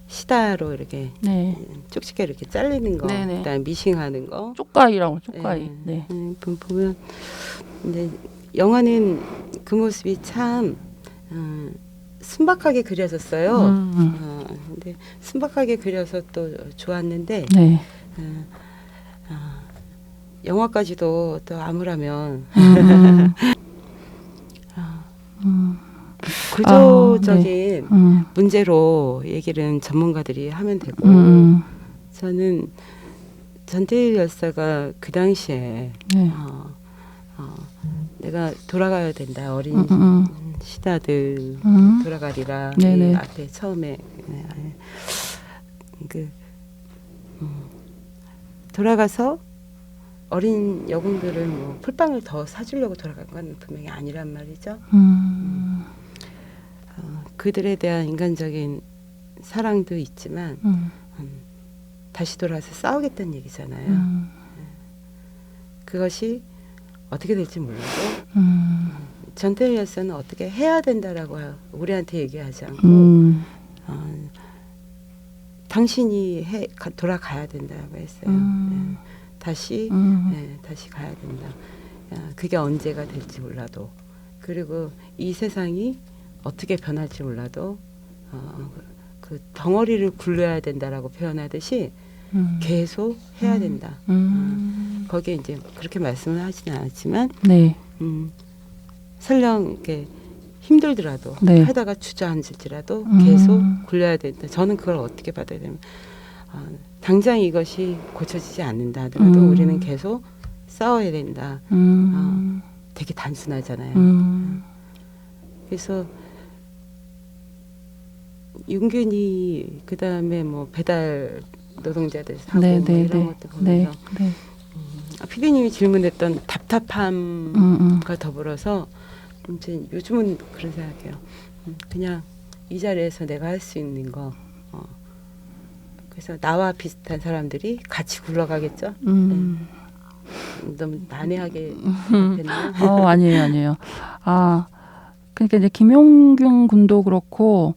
시다로 이렇게 네. 쪽집게 이렇게 잘리는 거, 네네. 그다음 미싱하는 거, 쪽가이라고 쪽가이. 네. 보면 이제 영화는 그 모습이 참 순박하게 그려졌어요. 근데 순박하게 그려서 또 좋았는데 네. 영화까지도 또 암울하면 구조적인 문제로 얘기는 전문가들이 하면 되고 저는 전태일 열사가 그 당시에 네. 내가 돌아가야 된다 어린 시다들 돌아가리라 이 앞에 처음에 돌아가서 어린 여공들을 뭐 풀빵을 더 사주려고 돌아간 건 분명히 아니란 말이죠. 그들에 대한 인간적인 사랑도 있지만 다시 돌아와서 싸우겠다는 얘기잖아요. 그것이 어떻게 될지 몰라도 전태일 열사는 어떻게 해야 된다라고 우리한테 얘기하지 않고 당신이 돌아가야 된다고 했어요. 다시 가야 된다. 그게 언제가 될지 몰라도 그리고 이 세상이 어떻게 변할지 몰라도 그 덩어리를 굴려야 된다라고 표현하듯이 계속 해야 된다. 거기에 이제 그렇게 말씀을 하지는 않았지만 네. 설령 이렇게 힘들더라도 네. 하다가 주저앉을지라도 계속 굴려야 된다. 저는 그걸 어떻게 받아야 되면 당장 이것이 고쳐지지 않는다 하더라도 우리는 계속 싸워야 된다. 되게 단순하잖아요. 그래서 윤균이 그 다음에 뭐 배달 노동자들 사고 뭐 이런 것도 보면서 피디님이 질문했던 답답함과 더불어서 이제 요즘은 그런 생각해요. 그냥 이 자리에서 내가 할 수 있는 거. 그래서 나와 비슷한 사람들이 같이 굴러가겠죠. 너무 난해하게 됐나요? 아니에요. 그러니까 이제 김용균 군도 그렇고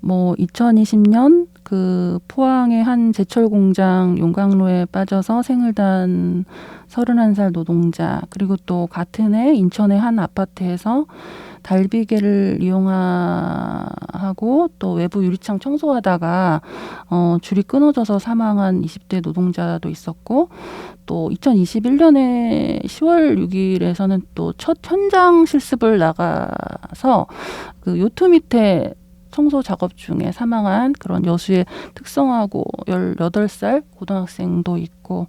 뭐 2020년 그 포항의 한 제철 공장 용광로에 빠져서 생을 단 31살 노동자, 그리고 또 같은 해 인천의 한 아파트에서 달비개를 이용하고 또 외부 유리창 청소하다가 줄이 끊어져서 사망한 20대 노동자도 있었고, 또 2021년에 10월 6일에서는 또 첫 현장 실습을 나가서 그 요트 밑에 청소 작업 중에 사망한 그런 여수의 특성화고 18살 고등학생도 있고,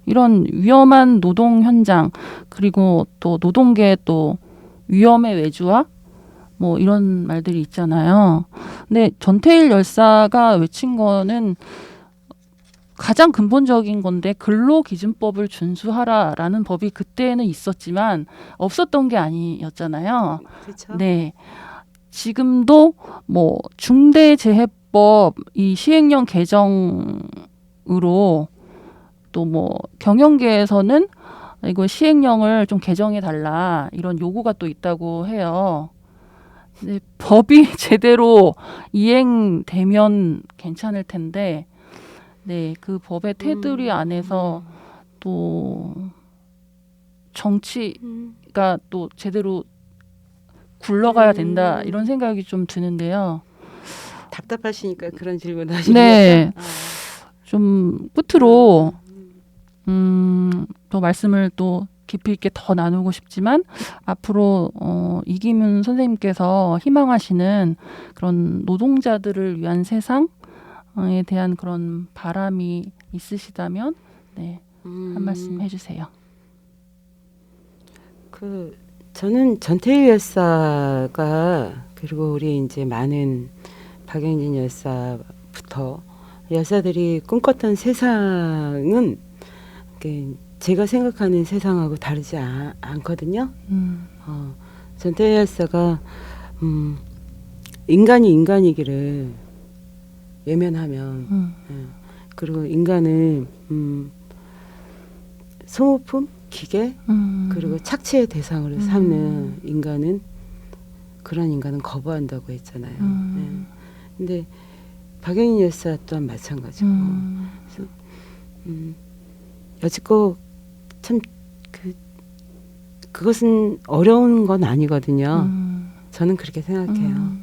이런 위험한 노동 현장, 그리고 또 노동계의 또 위험의 외주화, 뭐 이런 말들이 있잖아요. 근데 전태일 열사가 외친 거는 가장 근본적인 건데 근로기준법을 준수하라라는 법이 그때는 있었지만 없었던 게 아니었잖아요. 그렇죠. 네. 지금도 뭐 중대재해법 이 시행령 개정으로 또 뭐 경영계에서는 이거 시행령을 좀 개정해 달라 이런 요구가 또 있다고 해요. 근데 법이 제대로 이행되면 괜찮을 텐데, 네, 그 법의 테두리 안에서 또 정치가 또 제대로 굴러가야 된다 이런 생각이 좀 드는데요. 답답하시니까 그런 질문 하시는 네, 거죠? 좀 끝으로 또 말씀을 또 깊이 있게 더 나누고 싶지만 앞으로 이기문 선생님께서 희망하시는 그런 노동자들을 위한 세상에 대한 그런 바람이 있으시다면 네, 한 말씀 해주세요. 저는 전태일 열사가 그리고 우리 이제 많은 박영진 열사부터 열사들이 꿈꿨던 세상은 제가 생각하는 세상하고 다르지 않거든요. 전태일 열사가 인간이 인간이기를 외면하면 그리고 인간은 소모품, 기계 그리고 착취의 대상으로 삼는 인간은 그런 인간은 거부한다고 했잖아요. 근데 박영진 열사 또한 마찬가지고 그래서 여지껏 참 그것은 어려운 건 아니거든요. 저는 그렇게 생각해요.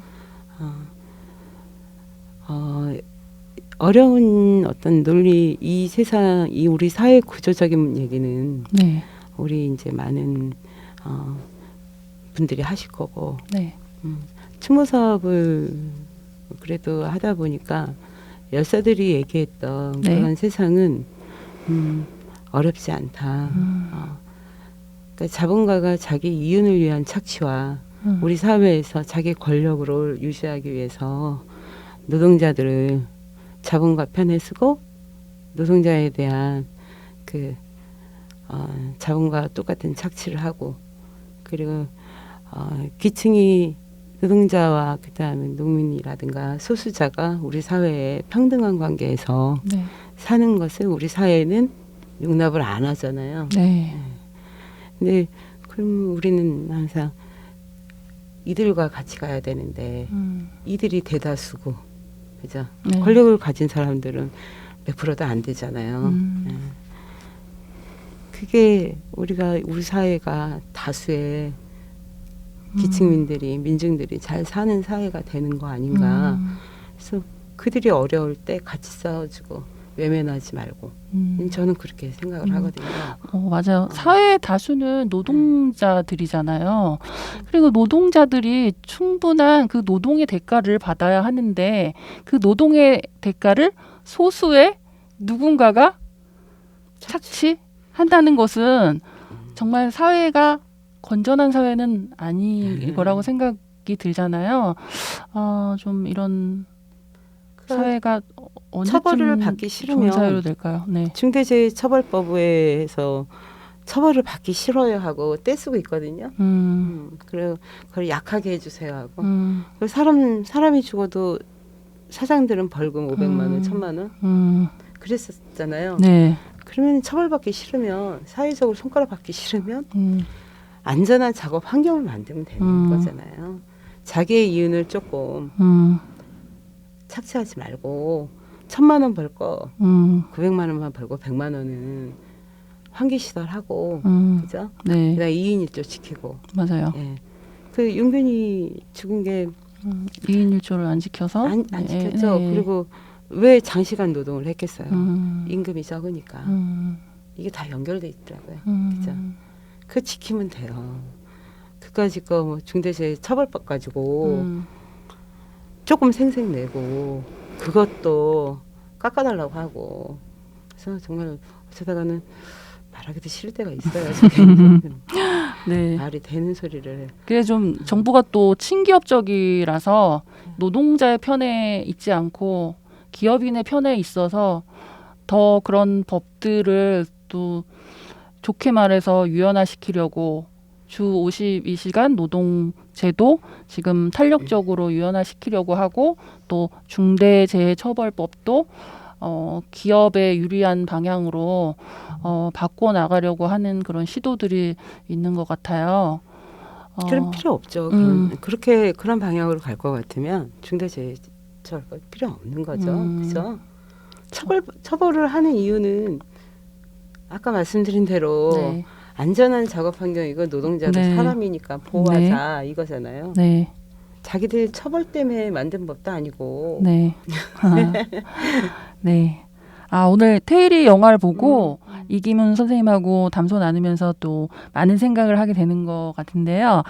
어려운 어떤 논리, 이 세상, 이 우리 사회 구조적인 얘기는 네. 우리 이제 많은 분들이 하실 거고, 네. 추모 사업을 그래도 하다 보니까 열사들이 얘기했던 네. 그런 세상은 어렵지 않다. 그러니까 자본가가 자기 이윤을 위한 착취와 우리 사회에서 자기 권력을 유지하기 위해서 노동자들을 자본가 편에 쓰고 노동자에 대한 자본가와 똑같은 착취를 하고 그리고 기층이 노동자와 그다음에 농민이라든가 소수자가 우리 사회에 평등한 관계에서 네. 사는 것을 우리 사회는 용납을 안 하잖아요. 네. 근데 그럼 우리는 항상 이들과 같이 가야 되는데 이들이 대다수고 그죠? 네. 권력을 가진 사람들은 몇 프로도 안 되잖아요. 그게 우리 사회가 다수의 기층민들이 민중들이 잘 사는 사회가 되는 거 아닌가. 그래서 그들이 어려울 때 같이 싸워주고 외면하지 말고 저는 그렇게 생각을 하거든요. 맞아요. 사회의 다수는 노동자들이잖아요. 그리고 노동자들이 충분한 그 노동의 대가를 받아야 하는데 그 노동의 대가를 소수의 누군가가 착취한다는 것은 정말 사회가 건전한 사회는 아닌 거라고 생각이 들잖아요. 좀 이런 사회가 처벌을 언제쯤 받기 좋은 싫으면 사회로 될까요? 네. 중대재해처벌법에서 처벌을 받기 싫어요 하고 떼쓰고 있거든요. 그리고 그걸 약하게 해주세요 하고 그리고 사람이 죽어도 사장들은 벌금 500만 원, 1000만 원 그랬었잖아요. 네. 그러면 처벌받기 싫으면 사회적으로 손가락 받기 싫으면 안전한 작업 환경을 만들면 되는 거잖아요. 자기의 이윤을 조금 착취하지 말고 1000만 원 벌 거 900만 원만 벌고 100만 원은 환기시설하고 그죠? 네. 그다음에 2인 1조 지키고 맞아요. 예. 그 윤균이 죽은 게 2인 1조를 안 지켜서 안 지켰죠. 네. 그리고 왜 장시간 노동을 했겠어요. 임금이 적으니까. 이게 다 연결돼 있더라고요. 그죠? 그 지키면 돼요. 그까짓 거 뭐 중대재해처벌법 가지고 조금 생색내고 그것도 깎아달라고 하고 그래서 정말 어쩌다가는 말하기도 싫을 때가 있어요. 네. 말이 되는 소리를. 그게 좀 정부가 또 친기업적이라서 노동자의 편에 있지 않고 기업인의 편에 있어서 더 그런 법들을 또 좋게 말해서 유연화시키려고 주 52시간 노동제도 지금 탄력적으로 유연화시키려고 하고 또 중대재해처벌법도 기업에 유리한 방향으로 바꿔 나가려고 하는 그런 시도들이 있는 것 같아요. 그런 필요 없죠. 그런 방향으로 갈 것 같으면 중대재해처벌 필요 없는 거죠. 그죠? 처벌을 하는 이유는 아까 말씀드린 대로 네. 안전한 작업 환경이고 노동자도 네. 사람이니까 보호하자 이거잖아요. 네. 자기들 처벌 때문에 만든 법도 아니고. 네. 네. 오늘 테일이 영화를 보고 이기문 선생님하고 담소 나누면서 또 많은 생각을 하게 되는 것 같은데요.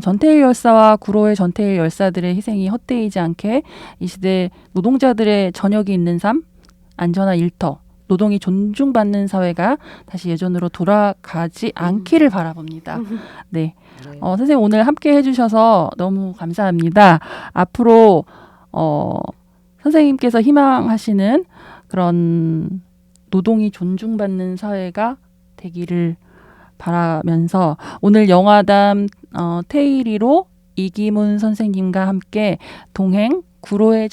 전태일 열사와 구로의 전태일 열사들의 희생이 헛되이지 않게 이 시대 노동자들의 저녁이 있는 삶, 안전한 일터, 노동이 존중받는 사회가 다시 예전으로 돌아가지 않기를 바라봅니다. 네. 네. 선생님 오늘 함께 해주셔서 너무 감사합니다. 앞으로 선생님께서 희망하시는 그런 노동이 존중받는 사회가 되기를 바라면서 오늘 영화담 테일이로 이기문 선생님과 함께 동행 구로의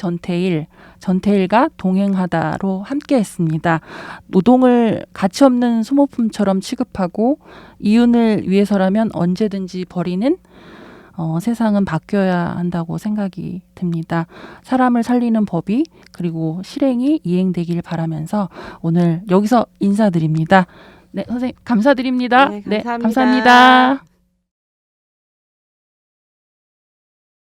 전태일과 동행하다로 함께 했습니다. 노동을 가치없는 소모품처럼 취급하고 이윤을 위해서라면 언제든지 버리는 세상은 바뀌어야 한다고 생각이 듭니다. 사람을 살리는 법이 그리고 실행이 이행되길 바라면서 오늘 여기서 인사드립니다. 네, 선생님 감사드립니다. 네, 감사합니다. 감사합니다.